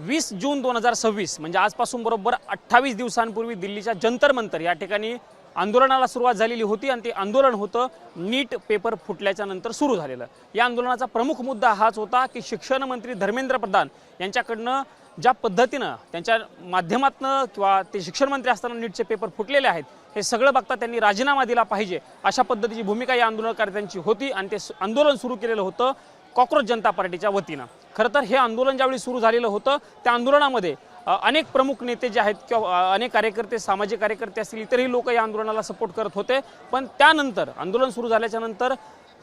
20 जून 2026 म्हणजे आजपासून बरोबर 28 दिवसांपूर्वी दिल्लीच्या जंतर मंतर या ठिकाणी आंदोलनाला सुरुवात झालेली होती आणि ते आंदोलन होतं नीट पेपर फुटल्याच्या नंतर सुरू झालेलं। या आंदोलनाचा प्रमुख मुद्दा हाच होता की शिक्षण मंत्री धर्मेंद्र प्रधान यांच्याकडनं ज्या पद्धतीनं त्यांच्या माध्यमातून किंवा ते शिक्षण मंत्री असताना नीटचे पेपर फुटलेले आहेत हे सगळं बघता त्यांनी राजीनामा दिला पाहिजे अशा पद्धतीची भूमिका या आंदोलनकर्त्यांची होती आणि ते आंदोलन सुरू केलेलं होतं कॉकरोच जनता पार्टीच्या वतीनं। खरं तर हे आंदोलन ज्यावेळी सुरू झालेलं होतं त्या आंदोलनामध्ये अनेक प्रमुख नेते जे आहेत किंवा अनेक कार्यकर्ते सामाजिक कार्यकर्ते असतील इतरही लोक या आंदोलनाला सपोर्ट करत होते। पण त्यानंतर आंदोलन सुरू झाल्याच्या नंतर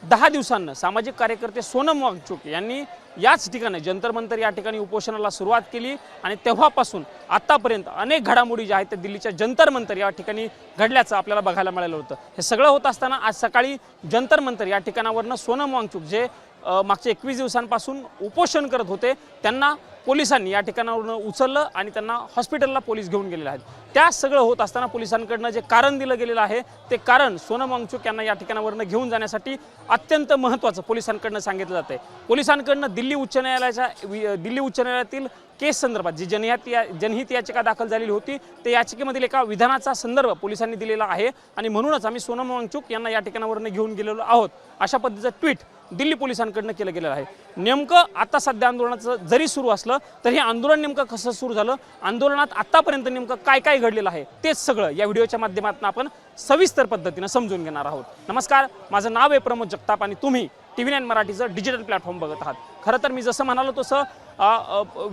10 दिवसांना सामाजिक कार्यकर्ते सोनम वांगचुक यांनी याच ठिकाणी जंतर मंतर या ठिकाणी उपोषणाला सुरुवात केली आणि तेव्हापासून आतापर्यंत अनेक घडामोडी ज्या आहेत त्या दिल्लीच्या जंतर मंतर या ठिकाणी घडल्याचं आपल्याला बघायला मिळालं होतं। हे सगळं होत असताना आज सकाळी जंतर मंतर या ठिकाणावरनं सोनम वांगचुक जे मागच्या 21 दिवसांपासून उपोषण करत होते त्यांना पोलिसांनी या ठिकाणावरून उचललं आणि त्यांना हॉस्पिटलला पोलीस घेऊन गेलेले आहेत। त्या सगळं होत असताना पोलिसांकडनं जे कारण दिलं गेलेलं आहे ते कारण सोनम वांगचुक यांना या ठिकाणावरून घेऊन जाण्यासाठी अत्यंत महत्त्वाचं पोलिसांकडनं सांगितलं जातं। पोलिसांकडनं दिल्ली उच्च न्यायालयातील केस संदर्भात जी जनहित याचिका दाखल झालेली होती ते याचिकेमधील एका विधानाचा संदर्भ पोलिसांनी दिलेला आहे आणि म्हणूनच आम्ही सोनम वांगचुक यांना या ठिकाणावरून घेऊन गेलेलो आहोत अशा पद्धतीचं ट्विट दिल्ली पोलिसांकडनं केलं गेलेलं आहे। नेमकं आता सध्या आंदोलनाचं जरी सुरू असलं तरी हे आंदोलन नेमकं कसं सुरू झालं, आंदोलनात आतापर्यंत नेमकं काय काय घडलेलं आहे तेच सगळं या व्हिडिओच्या माध्यमातून आपण सविस्तर पद्धतीने समजून घेणार आहोत। नमस्कार, माझं नाव आहे प्रमोद जगताप आणि तुम्ही TV9 मराठीचं डिजिटल प्लॅटफॉर्म बघत आहात। खरं तर मी जसं म्हणालो तसं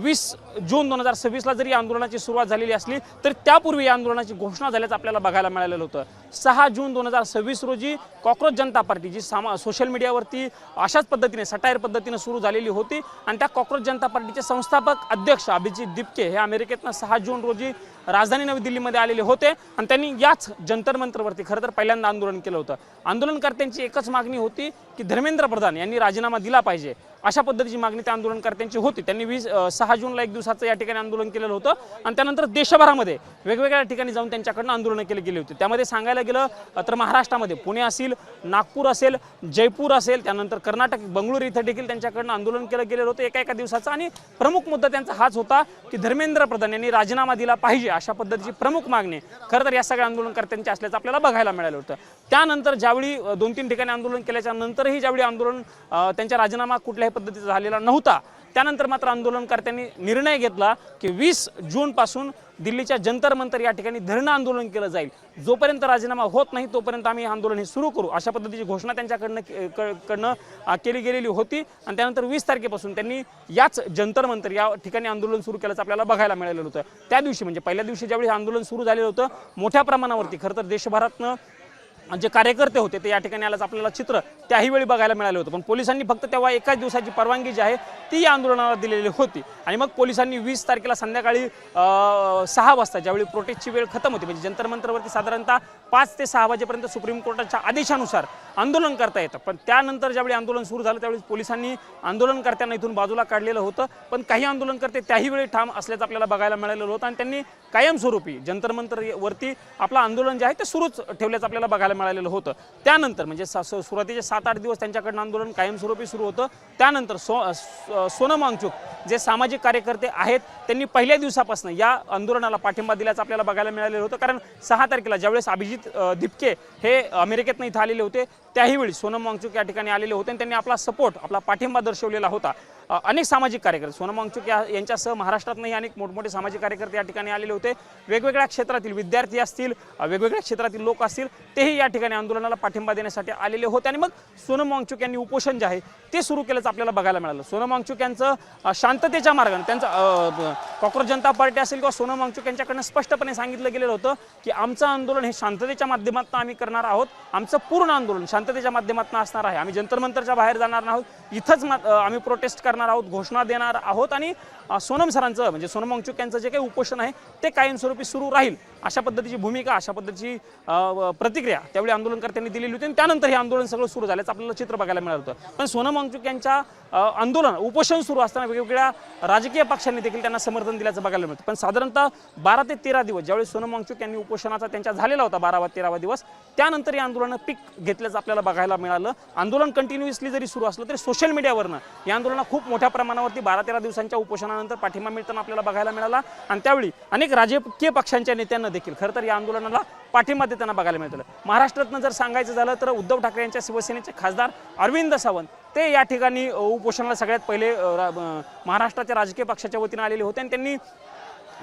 20 जून 2026ला जरी आंदोलनाची सुरुवात झालेली असली तरी त्यापूर्वी या आंदोलनाची घोषणा झाल्याचं आपल्याला बघायला मिळालेलं होतं। 6 जून 2026 रोजी कॉकरोच जनता पार्टी जी सोशल मीडियावरती अशाच पद्धतीने सटायर पद्धतीने सुरू झालेली होती आणि त्या कॉकरोच जनता पार्टीचे संस्थापक अध्यक्ष अभिजित दिपके हे अमेरिकेतनं 6 जून रोजी राजधानी नवी दिल्लीमध्ये आलेले होते आणि त्यांनी याच जंतर मंतरवरती खरं तर पहिल्यांदा आंदोलन केलं होतं। आंदोलनकर्त्यांची एकच मागणी होती की धर्मेंद्र प्रधान यांनी राजीनामा दिला पाहिजे अशा पद्धतीची मागणी त्या आंदोलनकर्त्यांची होती। त्यांनी 6 जूनला एक दिवसाचं या ठिकाणी आंदोलन केलेलं होतं आणि त्यानंतर देशभरामध्ये वेगवेगळ्या ठिकाणी जाऊन त्यांच्याकडनं आंदोलनं केली गेली होती। त्यामध्ये सांगायला गेलं तर महाराष्ट्रामध्ये पुणे असेल, नागपूर असेल, जयपूर असेल, त्यानंतर कर्नाटक बंगळुरू इथं देखील त्यांच्याकडनं आंदोलन केलं गेलेलं होतं एका दिवसाचं आणि प्रमुख मुद्दा त्यांचा हाच होता की धर्मेंद्र प्रधान यांनी राजीनामा दिला पाहिजे अशा पद्धतीची प्रमुख मागणी खरं तर या सगळ्या आंदोलनकर्त्यांची असल्याचं आपल्याला बघायला मिळालं होतं। त्यानंतर ज्यावेळी 2-3 ठिकाणी आंदोलन केल्याच्या नंतरही ज्यावेळी आंदोलन त्यांचा राजीनामा कुठल्याही पद्धतीचा झालेला नव्हता त्यानंतर मात्र आंदोलनकर्त्यांनी निर्णय घेतला की 20 जून पासून दिल्लीच्या जंतर मंतर या ठिकाणी धरणं आंदोलन केलं जाईल। जोपर्यंत राजीनामा होत नाही तोपर्यंत आम्ही आंदोलन हे सुरू करू अशा पद्धतीची घोषणा त्यांच्याकडनं केली गेलेली होती आणि त्यानंतर 20 तारखेपासून त्यांनी याच जंतर मंतर या ठिकाणी आंदोलन सुरू केल्याचं आपल्याला बघायला मिळालेलं होतं। त्या दिवशी म्हणजे पहिल्या दिवशी ज्यावेळी आंदोलन सुरू झालेलं होतं मोठ्या प्रमाणावरती खरं तर देशभरातनं जे कार्यकर्ते होते ते या ठिकाणी आल्याचं आपल्याला चित्र त्याही वेळी बघायला मिळालं होतं। पण पोलिसांनी फक्त तेव्हा एकाच दिवसाची परवानगी जी आहे ती या आंदोलनाला दिलेली होती आणि मग पोलिसांनी 20 तारखेला संध्याकाळी 6 वाजता ज्यावेळी प्रोटेस्टची वेळ खतम होती म्हणजे जंतर मंतरवरती साधारणतः 5 ते 6 वाजेपर्यंत सुप्रीम कोर्टाच्या आदेशानुसार आंदोलन करता येतं। पण त्यानंतर ज्यावेळी आंदोलन सुरू झालं त्यावेळी पोलिसांनी आंदोलनकर्त्यांना इथून बाजूला काढलेलं होतं पण काही आंदोलनकर्ते त्याही वेळी ठाम असल्याचं आपल्याला बघायला मिळालेलं होतं आणि त्यांनी कायमस्वरूपी जंतर मंतरवरती आपलं आंदोलन जे आहे ते सुरूच ठेवल्याचं आपल्याला बघायला मिळालेलं होतं। त्यानंतर म्हणजे सुरुवातीचे 7-8 दिवस त्यांच्याकडनं आंदोलन कायमस्वरूपी सुरू होतं। त्यानंतर सोनम वांगचुक जे सामाजिक कार्यकर्ते आहेत त्यांनी पहिल्या दिवसापासून या आंदोलनाला पाठिंबा दिल्याचं आपल्याला बघायला मिळालेलं होतं कारण 6 तारखेला ज्यावेळेस अभिजित दिपके हे अमेरिकेतनं इथं आलेले होते त्याही वेळी सोनम वांगचुक या ठिकाणी आलेले होते आणि त्यांनी आपला सपोर्ट आपला पाठिंबा दर्शवलेला होता। अनेक सामाजिक कार्यकर्ते सोनम वांगचुक यांच्यासह महाराष्ट्रातही अनेक मोठमोठे सामाजिक कार्यकर्ते या ठिकाणी आलेले होते। वेगवेगळ्या क्षेत्रातील विद्यार्थी असतील वेगवेगळ्या क्षेत्रातील लोक असतील तेही या ठिकाणी आंदोलनाला पाठिंबा देण्यासाठी आलेले होते आणि मग सोनम वांगचुक यांनी उपोषण जे आहे ते सुरू केल्याचं आपल्याला बघायला मिळालं। सोनम वांगचुक यांचं शांततेच्या मार्गाने त्यांचं कॉकरोच जनता पार्टी असेल किंवा सोनम वांगचुक यांच्याकडनं स्पष्टपणे सांगितलं गेलेलं होतं की आमचं आंदोलन हे शांततेच्या माध्यमातून आम्ही करणार आहोत, आमचं पूर्ण आंदोलन शांततेच्या माध्यमातून असणार आहे, आम्ही जंतर मंतरच्या बाहेर जाणार नाहोत, इथंच आम्ही प्रोटेस्ट करणार आहोत, घोषणा देणार आहोत आणि सोनम सरांचं म्हणजे सोनम वांगचुक यांचं जे काही उपोषण आहे ते कायमस्वरूपी सुरू राहील अशा पद्धतीची भूमिका अशा पद्धतीची प्रतिक्रिया त्यावेळी आंदोलनकर्त्यांनी दिलेली होती आणि त्यानंतर हे आंदोलन सगळं सुरू झाल्याचं आपल्याला चित्र बघायला मिळालं होतं। पण सोनम वांगचुक यांच्या आंदोलन उपोषण सुरू असताना वेगवेगळ्या राजकीय पक्षांनी देखील त्यांना समर्थन दिल्याचं बघायला मिळतं। पण साधारणतः 12 ते 13 दिवस ज्यावेळी सोनम वांगचुक यांनी उपोषणाचा त्यांच्या झालेला होता 12वा 13वा दिवस त्यानंतर या आंदोलनानं पीक घेतल्याचं आपल्याला बघायला मिळालं। आंदोलन कंटिन्युअसली जरी सुरू असलं तरी सोशल मीडियावरनं या आंदोलनाला खूप मोठ्या प्रमाणावरती 12-13 दिवसांच्या उपोषणानंतर आंदोलनानंतर पाठिंबा मिळताना आपल्याला बघायला मिळाला आणि त्यावेळी अनेक राजकीय पक्षांच्या नेत्यांना देखील खरं तर या आंदोलनाला पाठिंबा देताना बघायला मिळालं। महाराष्ट्रातनं जर सांगायचं झालं तर उद्धव ठाकरे यांच्या शिवसेनेचे खासदार अरविंद सावंत ते या ठिकाणी उपोषणाला सगळ्यात पहिले महाराष्ट्राच्या राजकीय पक्षाच्या वतीने आलेले होते आणि त्यांनी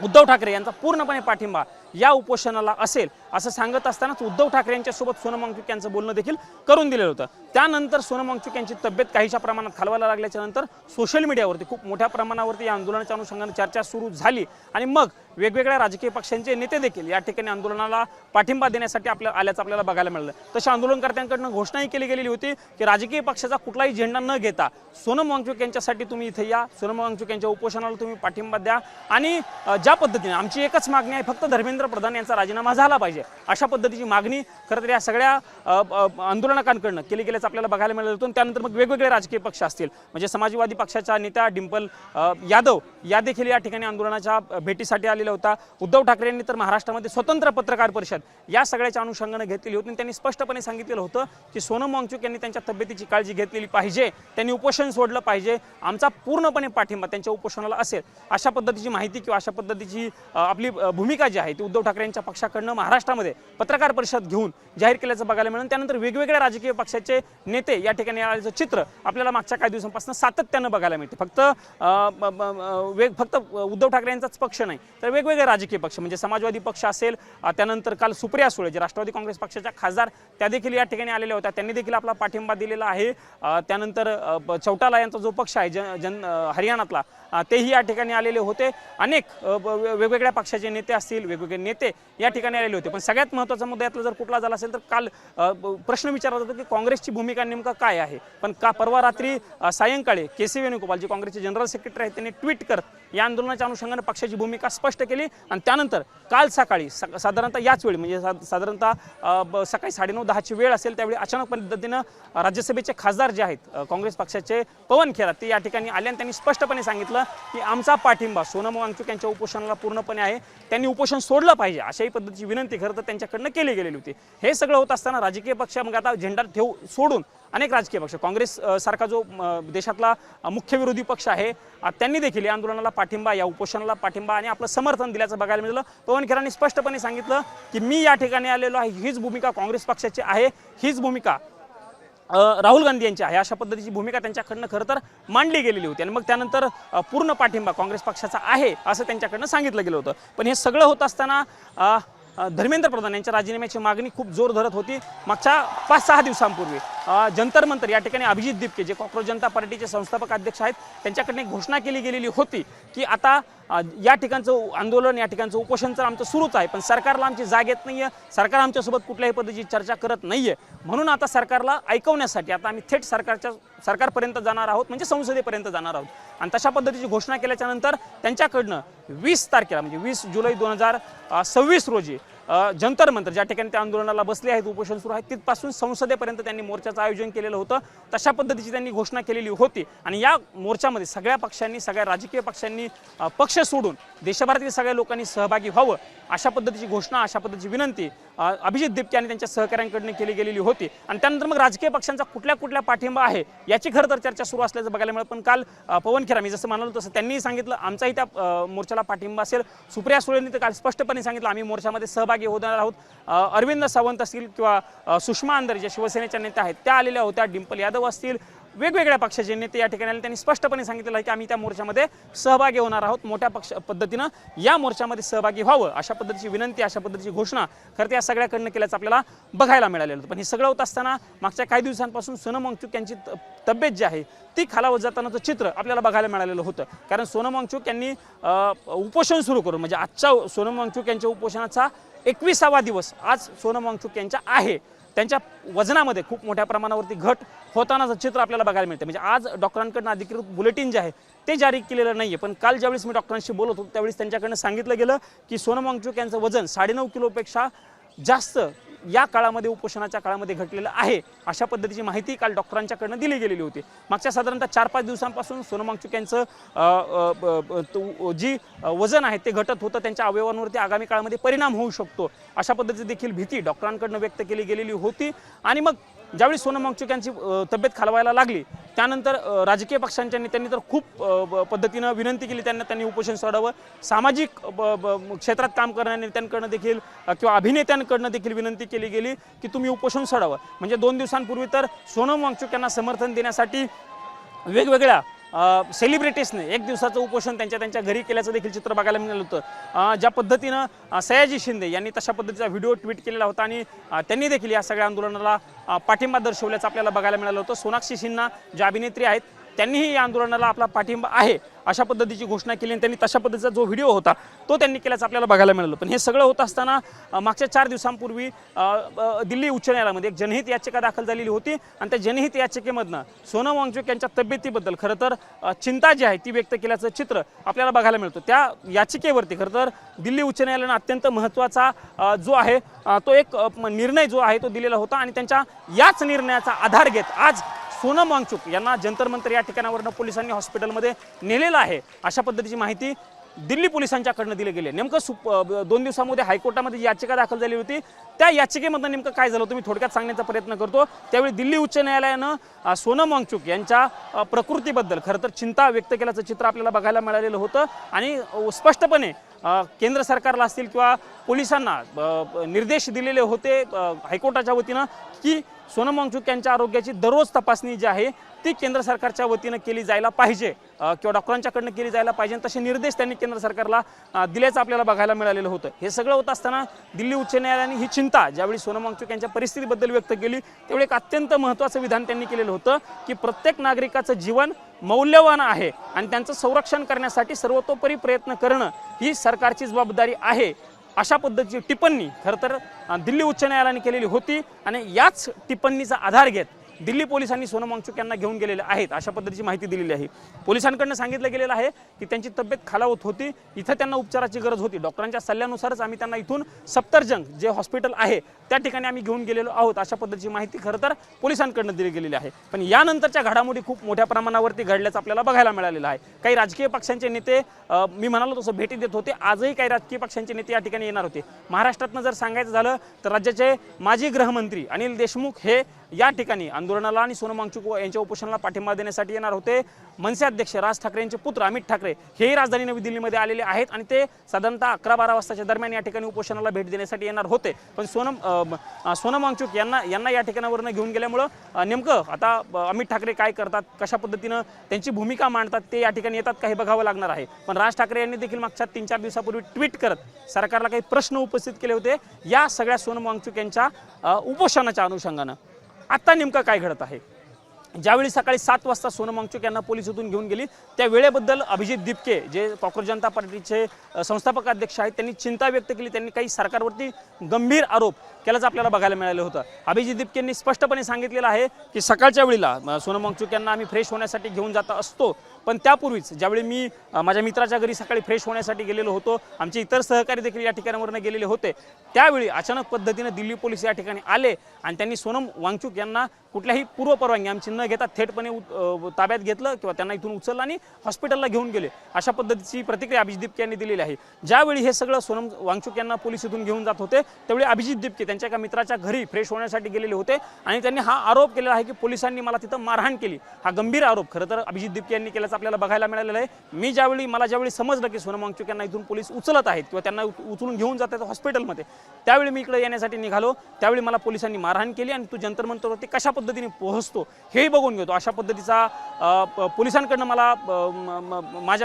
उद्धव ठाकरे यांचा पूर्णपणे पाठिंबा या उपोषणाला असेल असं सांगत असतानाच उद्धव ठाकरे यांच्यासोबत सोनम वांगचुक यांचं बोलणं देखील करून दिलेलं होतं। त्यानंतर सोनम वांगचुक यांची तब्येत काहीशा प्रमाणात खालवायला लागल्याच्या नंतर सोशल मीडियावरती खूप मोठ्या प्रमाणावरती या आंदोलनाच्या अनुषंगाने चर्चा सुरू झाली आणि मग वेगवेगळ्या राजकीय पक्षांचे नेते देखील या ठिकाणी आंदोलनाला पाठिंबा देण्यासाठी आपल्याला बघायला मिळालं। तशा आंदोलनकर्त्यांकडून घोषणाही केली गेलेली होती की राजकीय पक्षाचा कुठलाही झेंडा न घेता सोनम वांगचुक यांच्यासाठी तुम्ही इथे या, सोनम वांगचुक यांच्या उपोषणाला तुम्ही पाठिंबा द्या आणि ज्या पद्धतीने आमची एकच मागणी आहे, फक्त धर्मेंद्र प्रधान यांचा राजीनामा झाला पाहिजे अशा पद्धतीची मागणी खरं तर या सगळ्या आंदोलनकांकडून केली गेल्याचं आपल्याला बघायला मिळालं होतं। त्यानंतर मग वेगवेगळे राजकीय पक्ष असतील म्हणजे समाजवादी पक्षाच्या नेत्या डिंपल यादव या देखील या ठिकाणी आंदोलनाच्या भेटीसाठी आलेल्या होता। उद्धव ठाकरे यांनी तर महाराष्ट्रामध्ये स्वतंत्र पत्रकार परिषद या सगळ्याच्या अनुषंगाने घेतलेली होती। त्यांनी स्पष्टपणे सांगितलेलं होतं की सोनम वांगचुक यांनी त्यांच्या तब्येतीची काळजी घेतलेली पाहिजे, त्यांनी उपोषण सोडलं पाहिजे, आमचा पूर्णपणे पाठिंबा त्यांच्या उपोषणाला असेल अशा पद्धतीची माहिती किंवा अशा पद्धतीची आपली भूमिका जी आहे ती उद्धव ठाकरे यांच्या पक्षाकडनं महाराष्ट्रामध्ये पत्रकार परिषद घेऊन जाहीर केल्याचं बघायला मिळालं। त्यानंतर वेगवेगळ्या राजकीय पक्षाचे नेते या ठिकाणी आल्याचं चित्र आपल्याला मागच्या काही दिवसांपासून सातत्यानं बघायला मिळते। फक्त उद्धव ठाकरे यांचाच पक्ष नाही तर वेगवेगळे राजकीय पक्ष म्हणजे समाजवादी पक्ष असेल, त्यानंतर काल सुप्रिया सुळे जे राष्ट्रवादी काँग्रेस पक्षाच्या खासदार त्या देखील या ठिकाणी आलेल्या होत्या, त्यांनी देखील आपला पाठिंबा दिलेला आहे। त्यानंतर चौटाला यांचा जो पक्ष आहे हरियाणातला तेही या ठिकाणी आलेले होते। अनेक वेगवेगळ्या पक्षाचे नेते असतील, वेगवेगळे नेते या ठिकाणी आलेले होते। पण सगळ्यात महत्त्वाचा मुद्दा यातला जर कुठला झाला असेल तर काल प्रश्न विचारला होता की काँग्रेसची भूमिका नेमका काय आहे। पण परवा रात्री सायंकाळी के.सी. वेणुगोपाल जे काँग्रेसचे जनरल सेक्रेटरी आहेत त्यांनी ट्विट करत या आंदोलनाच्या अनुषंगाने पक्षाची भूमिका स्पष्ट केली आणि त्यानंतर काल सकाळी साधारणतः याच वेळी म्हणजे साधारणतः सकाळी 9:30-10ची वेळ असेल त्यावेळी अचानक पद्धतीनं राज्यसभेचे खासदार जे आहेत काँग्रेस पक्षाचे पवन खेरात ते या ठिकाणी आले आणि त्यांनी स्पष्टपणे सांगितलं की आमचा पाठिंबा सोनम वांगचुक यांच्या उपोषणाला पूर्णपणे आहे, त्यांनी उपोषण सोडलं पाहिजे अशाही पद्धतीची विनंती खरं तर त्यांच्याकडनं केली गेलेली होती। हे सगळं होत असताना राजकीय पक्ष मग आता झेंडा सोडून अनेक राजकीय पक्ष काँग्रेस सारखा जो देशातला मुख्य विरोधी पक्ष आहे त्यांनी देखील या आंदोलनाला पाठिंबा, या उपोषणाला पाठिंबा आणि आपलं समर्थन दिल्याचं बघायला मिळालं। पवन खेरांनी स्पष्टपणे सांगितलं की मी या ठिकाणी आलेलो आहे, हीच भूमिका काँग्रेस पक्षाची आहे, हीच भूमिका राहुल गांधी यांची आहे अशा पद्धतीची भूमिका त्यांच्याकडनं खरं तर मांडली गेलेली होती आणि मग त्यानंतर पूर्ण पाठिंबा काँग्रेस पक्षाचा आहे असं त्यांच्याकडनं सांगितलं गेलं होतं। पण हे सगळं होत असताना धर्मेंद्र प्रधान यांच्या राजीनाम्याची मागणी खूप जोर धरत होती। मागच्या 5-6 दिवसांपूर्वी जंतर मंतर या ठिकाणी अभिजित दिपके जे कॉक्रोच जनता पार्टीचे संस्थापक अध्यक्ष आहेत त्यांच्याकडनं एक घोषणा केली गेलेली होती की आता या ठिकाणचं आंदोलन, या ठिकाणचं उपोषण तर आमचं सुरूच आहे पण सरकारला आमची जाग येत नाही आहे, सरकार आमच्यासोबत कुठल्याही पद्धतीची चर्चा करत नाही आहे, म्हणून आता सरकारला ऐकवण्यासाठी आता आम्ही थेट सरकारपर्यंत जाणार आहोत म्हणजे संसदेपर्यंत जाणार आहोत। आणि तशा पद्धतीची घोषणा केल्याच्या नंतर त्यांच्याकडनं 20 तारखेला म्हणजे 20 जुलै 2026 रोजी जंतर मंतर ज्या ठिकाणी त्या आंदोलनाला बसले आहेत, उपोषण सुरू आहे तिथपासून संसदेपर्यंत त्यांनी मोर्चाचं आयोजन केलेलं होतं। तशा पद्धतीची त्यांनी घोषणा केलेली होती आणि या मोर्चामध्ये सगळ्या पक्षांनी, सगळ्या राजकीय पक्षांनी पक्ष सोडून देशभरातील सगळ्या लोकांनी सहभागी व्हावं अशा पद्धतीची घोषणा, अशा पद्धतीची विनंती अभिजित दिपके आणि त्यांच्या सहकाऱ्यांकडून केली गेलेली होती। आणि त्यानंतर मग राजकीय पक्षांचा कुठल्या पाठिंबा आहे याची खरं तर चर्चा सुरू असल्याचं बघायला मिळालं। पण काल पवन खेरा मी जसं म्हणालो तसं त्यांनी सांगितलं आमचाही त्या मोर्चाला पाठिंबा असेल। सुप्रिया सुळेंनी तर काल स्पष्टपणे सांगितलं आम्ही मोर्चामध्ये सहभागी होणार आहोत। अरविंद सावंत असतील किंवा सुषमा अंधारे ज्या शिवसेनेच्या नेत्या आहेत त्या आलेल्या होत्या, डिंपल यादव असतील, वेगवेगळ्या पक्षाचे नेते या ठिकाणी आले, त्यांनी स्पष्टपणे सांगितलं आहे की आम्ही त्या मोर्चामध्ये सहभागी होणार आहोत, मोठ्या पद्धतीनं या मोर्चामध्ये सहभागी व्हावं अशा पद्धतीची विनंती, अशा पद्धतीची घोषणा खरं या सगळ्याकडनं केल्याचं आपल्याला बघायला मिळालेलं होतं। पण हे सगळं होत असताना मागच्या काही दिवसांपासून सोनम वांगचुक यांची तब्येत जी आहे ती खालावत जातानाचं चित्र आपल्याला बघायला मिळालेलं होतं। कारण सोनम वांगचुक यांनी उपोषण सुरू करून म्हणजे आजच्या सोनम वांगचुक यांच्या उपोषणाचा 21वा दिवस आज सोनम वांगचुक यांच्या आहे, त्यांच्या वजनामध्ये खूप मोठ्या प्रमाणावरती घट होतानाचं चित्र आपल्याला बघायला मिळते। म्हणजे आज डॉक्टरांकडून अधिकृत बुलेटिन जे आहे ते जारी केलेलं नाही आहे, पण काल ज्यावेळेस मी डॉक्टरांशी बोलत होतो त्यावेळेस त्यांच्याकडनं सांगितलं गेलं की सोनम वांगचुक यांचं वजन 9.5 किलोपेक्षा जास्त या काळामध्ये उपोषणाच्या काळामध्ये घटलेलं आहे अशा पद्धतीची माहिती काल डॉक्टरांच्याकडनं दिली गेलेली होती। मागच्या साधारणतः 4-5 दिवसांपासून सोनम वांगचुक यांचं जी वजन आहे ते घटत होतं, त्यांच्या अवयवांवरती आगामी काळामध्ये परिणाम होऊ शकतो अशा पद्धतीची देखील भीती डॉक्टरांकडनं व्यक्त केली गेलेली होती। आणि मग ज्यावेळी सोनम वांगचुक यांची तब्येत खालवायला लागली त्यानंतर राजकीय पक्षांच्या नेत्यांनी तर खूप पद्धतीनं विनंती केली त्यांनी उपोषण सोडावं। सामाजिक क्षेत्रात काम करणाऱ्या नेत्यांकडनं देखील किंवा अभिनेत्यांकडनं देखील विनंती केली गेली की तुम्ही उपोषण सोडावं। म्हणजे 2 दिवसांपूर्वी तर सोनम वांगचुक यांना समर्थन देण्यासाठी वेगवेगळ्या सेलिब्रिटीजने 1 दिवसाचं उपोषण त्यांच्या घरी केल्याचं देखील चित्र बघायला मिळालं होतं। ज्या पद्धतीनं सयाजी शिंदे यांनी तशा पद्धतीचा व्हिडिओ ट्विट केलेला होता आणि त्यांनी देखील या सगळ्या आंदोलनाला पाठिंबा दर्शवल्याचं आपल्याला बघायला मिळालं होतं। सोनाक्षी सिन्हा ज्या अभिनेत्री आहेत त्यांनीही या आंदोलनाला आपला पाठिंबा आहे अशा पद्धतीची घोषणा केली आणि त्यांनी तशा पद्धतीचा जो व्हिडिओ होता तो त्यांनी केल्याचं आपल्याला बघायला मिळालं। पण हे सगळं होत असताना मागच्या 4 दिवसांपूर्वी दिल्ली उच्च न्यायालयामध्ये एक जनहित याचिका दाखल झालेली होती आणि त्या जनहित याचिकेमधनं सोनम वांगचुक यांच्या तब्येतीबद्दल खरं तर चिंता जी आहे ती व्यक्त केल्याचं चित्र आपल्याला बघायला मिळतं। त्या याचिकेवरती खरं तर दिल्ली उच्च न्यायालयानं अत्यंत महत्त्वाचा जो आहे तो एक निर्णय जो आहे तो दिलेला होता आणि त्यांच्या याच निर्णयाचा आधार घेत आज सोनम वांगचुक यांना जंतर मंतर या ठिकाणावरनं पोलिसांनी हॉस्पिटलमध्ये नेलेलं आहे अशा पद्धतीची माहिती दिल्ली पोलिसांच्याकडनं दिली गेली। नेमकं 2 दिवसांमध्ये हायकोर्टामध्ये याचिका दाखल झाली होती त्या याचिकेमधनं नेमकं काय झालं होतं मी थोडक्यात सांगण्याचा प्रयत्न करतो। त्यावेळी दिल्ली उच्च न्यायालयानं सोनम वांगचुक यांच्या प्रकृतीबद्दल खरं तर चिंता व्यक्त केल्याचं चित्र आपल्याला बघायला मिळालेलं होतं आणि स्पष्टपणे केंद्र सरकारला असतील किंवा पोलिसांना निर्देश दिलेले होते हायकोर्टाच्या वतीनं की सोनम वांगचुक यांच्या आरोग्याची दररोज तपासणी जी आहे ती केंद्र सरकारच्या वतीनं केली जायला पाहिजे किंवा डॉक्टरांच्याकडनं केली जायला पाहिजे तसे निर्देश त्यांनी केंद्र सरकारला दिल्याचं आपल्याला बघायला मिळालेलं होतं। हे सगळं होत असताना दिल्ली उच्च न्यायालयाने ही चिंता ज्यावेळी सोनम वांगचुक यांच्या परिस्थितीबद्दल व्यक्त केली त्यावेळी एक अत्यंत महत्त्वाचं विधान त्यांनी केलेलं होतं की प्रत्येक नागरिकाचं जीवन मौल्यवान आहे आणि त्यांचं संरक्षण करण्यासाठी सर्वतोपरी प्रयत्न करणं ही सरकारची जबाबदारी आहे अशा पद्धतीची टिप्पणी खरं तर दिल्ली उच्च न्यायालयाने केलेली होती आणि याच टिप्पणीचा आधार घेत दिल्ली पोलिसांनी सोनम वांगचुक यांना घेऊन गेलेले आहेत अशा पद्धतीची माहिती दिलेली आहे। पोलिसांकडून सांगितलं गेलेलं आहे की त्यांची तब्येत खालावत होती, इथं त्यांना उपचाराची गरज होती, डॉक्टरांच्या सल्ल्यानुसारच आम्ही त्यांना इथून सफदरजंग जे हॉस्पिटल आहे त्या ठिकाणी आम्ही घेऊन गेलेलो आहोत अशा पद्धतीची माहिती खरं तर पोलिसांकडून दिली गेलेली आहे। पण यानंतरच्या घडामोडी खूप मोठ्या प्रमाणावरती घडल्याचं आपल्याला बघायला मिळालेलं आहे। काही राजकीय पक्षांचे नेते मी म्हणालो तसं भेटी देत होते, आजही काही राजकीय पक्षांचे नेते या ठिकाणी येणार होते। महाराष्ट्रातनं जर सांगायचं झालं तर राज्याचे माजी गृहमंत्री अनिल देशमुख हे या ठिकाणी आंदोलनाला आणि सोनम वांगचुक यांच्या उपोषणाला पाठिंबा देण्यासाठी येणार होते। मनसे अध्यक्ष राज ठाकरे यांचे पुत्र अमित ठाकरे हेही राजधानी नवी दिल्लीमध्ये आलेले आहेत आणि ते साधारणतः 11-12 वाजताच्या दरम्यान या ठिकाणी उपोषणाला भेट देण्यासाठी येणार होते। पण सोनम वांगचुक यांना या ठिकाणावरनं घेऊन गेल्यामुळं नेमकं आता अमित ठाकरे काय करतात, कशा पद्धतीनं त्यांची भूमिका मांडतात ते या ठिकाणी येतात काही बघावं लागणार आहे। पण राज ठाकरे यांनी देखील मागच्या 3-4 दिवसापूर्वी ट्विट करत सरकारला काही प्रश्न उपस्थित केले होते या सगळ्या सोनम वांगचुक यांच्या उपोषणाच्या अनुषंगानं। आता नेमकं काय घडत आहे? ज्यावेळी सकाळी 7 वाजता सोनम वांगचुक यांना पोलीस इथून घेऊन गेली त्या वेळेबद्दल अभिजित दिपके जे कॉंग्रेस जनता पार्टीचे संस्थापक अध्यक्ष आहेत त्यांनी चिंता व्यक्त केली, त्यांनी काही सरकारवरती गंभीर आरोप केल्याचं आपल्याला बघायला मिळालं होतं। अभिजित दिपकेंनी स्पष्टपणे सांगितलेलं आहे की सकाळच्या वेळेला सोनम वांगचुक यांना आम्ही फ्रेश होण्यासाठी घेऊन जात असतो, पण त्यापूर्वीच ज्यावेळी मी माझ्या मित्राच्या घरी सकाळी फ्रेश होण्यासाठी गेलेलो होतो, आमचे इतर सहकारी देखील या ठिकाणावरनं गेलेले होते, त्यावेळी अचानक पद्धतीने दिल्ली पोलीस या ठिकाणी आले आणि त्यांनी सोनम वांगचुक यांना कुठल्याही पूर्वपरवानगी आमची न घेता थेटपणे ताब्यात घेतलं किंवा त्यांना इथून उचललं आणि हॉस्पिटलला घेऊन गेले अशा पद्धतीची प्रतिक्रिया अभिजित दिपके यांनी दिलेली आहे। ज्यावेळी हे सगळं सोनम वांगचुक यांना पोलीस इथून घेऊन जात होते त्यावेळी अभिजित दिपके त्यांच्या एका मित्राच्या घरी फ्रेश होण्यासाठी गेलेले होते आणि त्यांनी हा आरोप केलेला आहे की पोलिसांनी मला तिथं मारहाण केली। हा गंभीर आरोप खरं तर अभिजित दिपके यांनी केल्याचं आपल्याला बघायला मिळालेलं आहे। मला ज्यावेळी समजलं की सोनम वांगचुक यांना इथून पोलीस उचलत आहेत किंवा त्यांना उचलून घेऊन जात आहेत हॉस्पिटलमध्ये, त्यावेळी मी इकडे येण्यासाठी निघालो, त्यावेळी मला पोलिसांनी मारहाण केली आणि तू जंतर मंतरवरती कशा पद्धतीने पोहोचतो हेही बघून घेतो अशा पद्धतीचा पोलिसांकडनं मला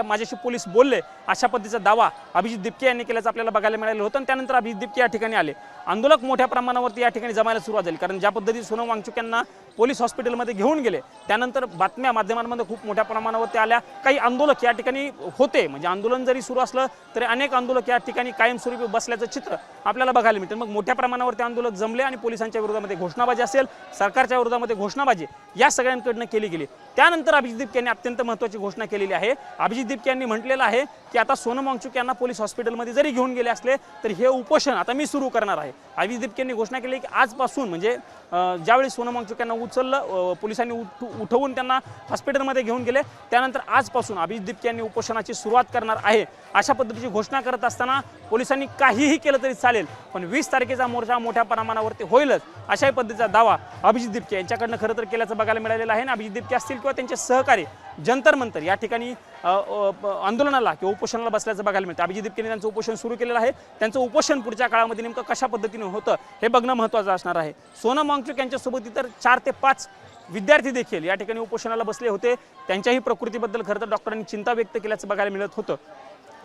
माझ्याशी पोलीस बोलले अशा पद्धतीचा दावा अभिजित दिपके यांनी केल्याचं आपल्याला बघायला मिळालं होतं। आणि त्यानंतर अभिजित दिपके या ठिकाणी आले, आंदोलक मोठ्या प्रमाणावरती या ठिकाणी जमायला सुरुवात झाली, कारण ज्या पद्धतीने सोनम वांगचुक यांना पोलीस हॉस्पिटलमध्ये घेऊन गेले त्यानंतर बातम्या माध्यमांमध्ये खूप मोठ्या प्रमाणावरती आल्या, काही आंदोलक या ठिकाणी होते, म्हणजे आंदोलन जरी सुरू असलं तरी अनेक आंदोलक या ठिकाणी कायमस्वरूपी बसल्याचं चित्र आपल्याला बघायला मिळतं। मग मोठ्या प्रमाणावरती आंदोलक जमले आणि पोलिसांच्या विरोधामध्ये घोषणाबाजी असेल, सरकारच्या विरोधामध्ये घोषणाबाजी या सगळ्यांकडनं केली गेली। त्यानंतर अभिजित दिपके यांनी अत्यंत महत्त्वाची घोषणा केलेली आहे। अभिजित दिपके यांनी म्हटलेलं आहे की आता सोनम वांगचुक यांना पोलीस हॉस्पिटलमध्ये जरी घेऊन गेले असले तरी हे उपोषण आता मी सुरू करणार आहे। अभिजित दिपके यांनी घोषणा केली की आजपासून म्हणजे ज्यावेळी सोनम वांगचुक यांना उचललं, पोलिसांनी उठवून त्यांना हॉस्पिटलमध्ये घेऊन गेले, त्यानंतर आजपासून अभिजित दिपके यांनी उपोषणाची सुरुवात करणार आहे अशा पद्धतीची घोषणा करत असताना पोलिसांनी काहीही केलं तरी चालेल, पण 20 तारखेचा मोर्चा मोठ्या प्रमाणावरती होईलच अशाही पद्धतीचा दावा अभिजित दिपके यांच्याकडनं खरं तर केल्याचं बघायला मिळालेलं आहे. अभिजित दिपके असतील किंवा त्यांचे सहकारी जंतर मंतर या ठिकाणी आंदोलनाला किंवा उपोषणाला बसल्याचं बघायला मिळतं. अभिजित दिपकेने त्यांचं उपोषण सुरू केलेलं आहे. त्यांचं उपोषण पुढच्या काळामध्ये नेमकं कशा पद्धतीने होतं हे बघणं महत्त्वाचं असणार आहे. सोनम वांगचुक यांच्यासोबत इतर 4 ते 5 विद्यार्थी देखील या ठिकाणी उपोषणाला बसले होते. त्यांच्याही प्रकृतीबद्दल खरं तर डॉक्टरांनी चिंता व्यक्त केल्याचं बघायला मिळत होतं.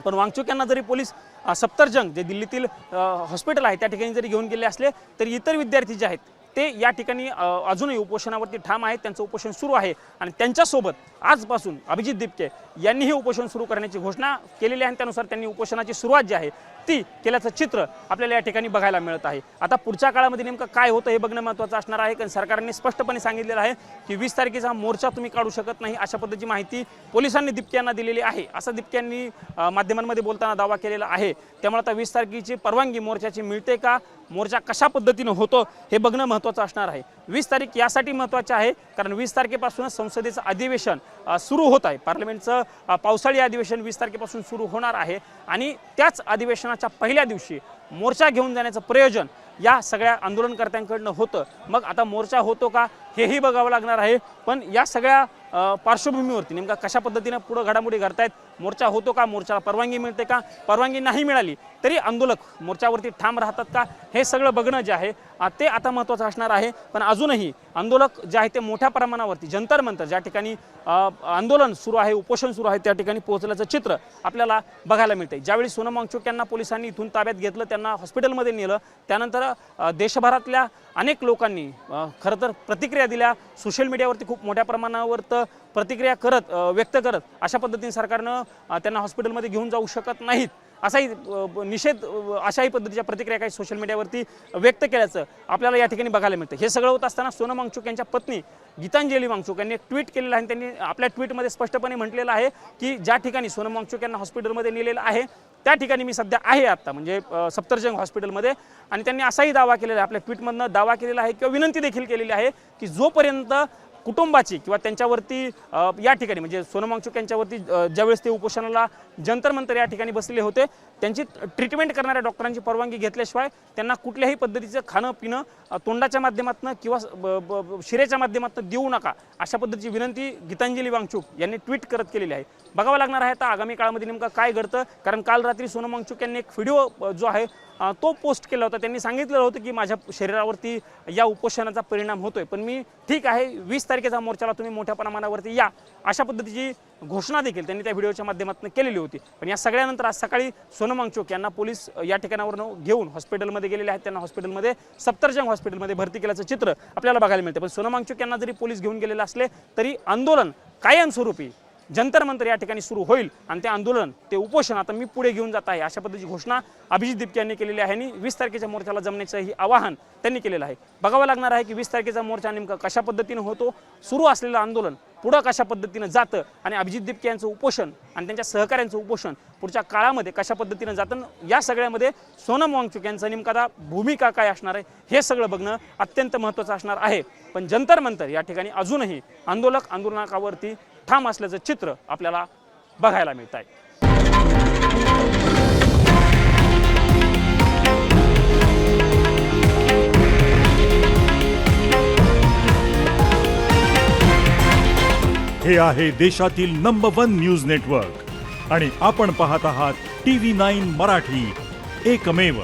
पण वांगचुक यांना जरी पोलीस सफदरजंग जे दिल्लीतील हॉस्पिटल आहे त्या ठिकाणी जरी घेऊन गेले असले तरी इतर विद्यार्थी जे आहेत ते या ठिकाणी अजूनही उपोषणावरती ठाम आहेत. त्यांचं उपोषण सुरू आहे आणि त्यांच्यासोबत आजपासून अभिजित दिपके यांनीही उपोषण सुरू करण्याची घोषणा केलेली आहे. त्यानुसार त्यांनी उपोषणाची सुरुवात जी आहे ती केल्याचं चित्र आपल्याला या ठिकाणी बघायला मिळत आहे. आता पुढच्या काळामध्ये नेमकं काय होतं हे बघणं महत्त्वाचं असणार आहे, कारण सरकारने स्पष्टपणे सांगितलेलं आहे की 20 तारखेचा मोर्चा तुम्ही काढू शकत नाही अशा पद्धतीची माहिती पोलिसांनी दिपके यांना दिलेली आहे, असं दिपके यांनी माध्यमांमध्ये बोलताना दावा केलेला आहे. त्यामुळे आता 20 तारखेची परवानगी मोर्चाची मिळते का, मोर्चा कशा पद्धतीनं होतो हे बघणं महत्त्वाचं असणार आहे. 20 तारीख यासाठी महत्त्वाची आहे कारण 20 तारखेपासूनच संसदेचं अधिवेशन सुरू होत आहे. पार्लमेंटचं पावसाळी अधिवेशन 20 तारखेपासून सुरू होणार आहे आणि त्याच अधिवेशनाच्या पहिल्या दिवशी मोर्चा घेऊन जाण्याचं प्रयोजन या सगळ्या आंदोलनकर्त्यांकडनं होतं. मग आता मोर्चा होतो का हेही बघावं लागणार आहे. पण या सगळ्या पार्श्वभूमीवरती नेमका कशा पद्धतीनं पुढं घडामोडी घडतायत, मोर्चा होतो का, मोर्चाला परवानगी मिळते का, परवानगी नाही मिळाली तरी आंदोलक मोर्चावरती ठाम राहतात का, हे सगळं बघणं जे आहे ते आता महत्त्वाचं असणार आहे. पण अजूनही आंदोलक जे आहे ते मोठ्या प्रमाणावरती जंतर मंतर ज्या ठिकाणी आंदोलन सुरू आहे, उपोषण सुरू आहे त्या ठिकाणी पोहोचल्याचं चित्र आपल्याला बघायला मिळते. ज्यावेळी सोनम वांगचुक यांना पोलिसांनी इथून ताब्यात घेतलं, त्यांना हॉस्पिटलमध्ये नेलं, त्यानंतर देशभरातल्या अनेक लोकांनी खरं तर प्रतिक्रिया दिल्या. सोशल मीडियावरती खूप मोठ्या प्रमाणावर प्रतिक्रिया व्यक्त करत अशा पद्धतीने सरकारनं त्यांना हॉस्पिटलमध्ये घेऊन जाऊ शकत नाहीत असाही निषेध अशाही पद्धतीच्या प्रतिक्रिया काही सोशल मीडियावरती व्यक्त केल्याचं आपल्याला या ठिकाणी बघायला मिळतं. हे सगळं होत असताना सोनम वांगचुक यांच्या पत्नी गीतांजली वांगचुक यांनी एक ट्विट केलेलं आहे. त्यांनी आपल्या ट्विटमध्ये स्पष्टपणे म्हटलेलं आहे की ज्या ठिकाणी सोनम वांगचुक यांना हॉस्पिटलमध्ये नेलेलं आहे त्या ठिकाणी मी सध्या आहे आत्ता, म्हणजे सफदरजंग हॉस्पिटलमध्ये. आणि त्यांनी असाही दावा केलेला आहे, आपल्या ट्विटमधनं दावा केलेला आहे किंवा विनंती देखील केलेली आहे की जोपर्यंत कुटुंबाची किंवा त्यांच्यावरती या ठिकाणी म्हणजे सोनम वांगचुक यांच्यावरती ज्यावेळेस ते उपोषणाला जंतर मंतर या ठिकाणी बसले होते त्यांची ट्रीटमेंट करणाऱ्या डॉक्टरांची परवानगी घेतल्याशिवाय त्यांना कुठल्याही पद्धतीचं खाणं पिणं तोंडाच्या माध्यमातून किंवा शिरेच्या माध्यमातून देऊ नका अशा पद्धतीची विनंती गीतांजली वांगचुक यांनी ट्विट करत केलेली आहे. बघावं लागणार आहे आता आगामी काळामध्ये नेमकं काय घडतं, कारण काल रात्री सोनम वांगचुक यांनी एक व्हिडिओ जो आहे तो पोस्ट केला होता. त्यांनी सांगितलेलं होतं की माझ्या शरीरावरती या उपोषणाचा परिणाम होतोय, पण मी ठीक आहे, 20 तारखेचा मोर्चाला तुम्ही मोठ्या प्रमाणावरती या अशा पद्धतीची घोषणा देखील त्यांनी त्या व्हिडिओच्या माध्यमातून केलेली होती. पण या सगळ्यानंतर आज सकाळी सोनम वांगचुक यांना पोलीस या ठिकाणावरून घेऊन हॉस्पिटलमध्ये गेलेले आहेत. त्यांना हॉस्पिटलमध्ये सफदरजंग हॉस्पिटलमध्ये भरती केल्याचं चित्र आपल्याला बघायला मिळते. पण सोनम वांगचुक यांना जरी पोलीस घेऊन गेलेले असले तरी आंदोलन कायमस्वरूपी जंतर मंतर या ठिकाणी सुरू होईल आणि ते आंदोलन ते उपोषण आता मी पुढे घेऊन जात आहे अशा पद्धतीची घोषणा अभिजित दिपके यांनी केलेली आहे आणि 20 तारखेच्या मोर्चाला जमण्याचंही आवाहन त्यांनी केलेलं आहे. बघावं लागणार आहे की 20 तारखेचा मोर्चा नेमका कशा पद्धतीने होतो, सुरू असलेलं आंदोलन पुढं कशा पद्धतीनं जातं आणि अभिजित दिपके यांचं उपोषण आणि त्यांच्या सहकाऱ्यांचं उपोषण पुढच्या काळामध्ये कशा पद्धतीनं जातं, या सगळ्यामध्ये सोनम वांगचुक यांचं नेमका आता भूमिका काय असणार आहे हे सगळं बघणं अत्यंत महत्त्वाचं असणार आहे. पण जंतर मंतर या ठिकाणी अजूनही आंदोलक आंदोलनावरती ठाम असल्याचं चित्र आपल्याला बघायला मिळत आहे. हे आहे देशातील नंबर 1 न्यूज नेटवर्क आणि आपण पाहत आहात TV9 मराठी, एकमेव.